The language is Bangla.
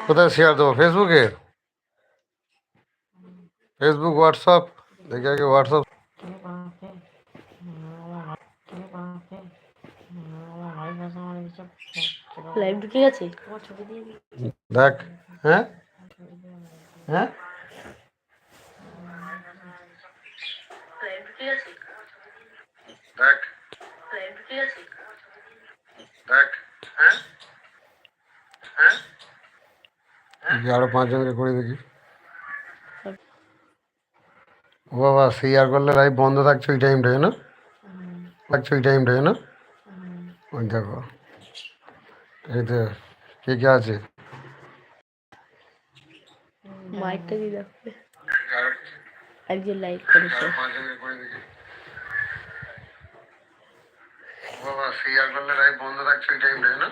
কোথায় শেয়ার দেবো? ফেসবুকে? Facebook, WhatsApp? দেখি আগে হোয়াটসঅ্যাপ। লাইভ ঢুকে গেছে। দেখ। হ্যাঁ হ্যাঁ দেখ দেখ। হ্যাঁ হ্যাঁ আরো 5 জনকে করে দেখি। ও বাবা, শেয়ার করলে লাইভ বন্ধ থাকছে ওই টাইমটায় না? থাকছে ওই টাইমটায় না? ওই দেখো, এই তো কে কে আছে? মাইকটা দিয়ে দেখবে একজন লাইক করেছে। বাবা, শেয়ার করলে লাইভ বন্ধ থাকছে ওই টাইমটায় না?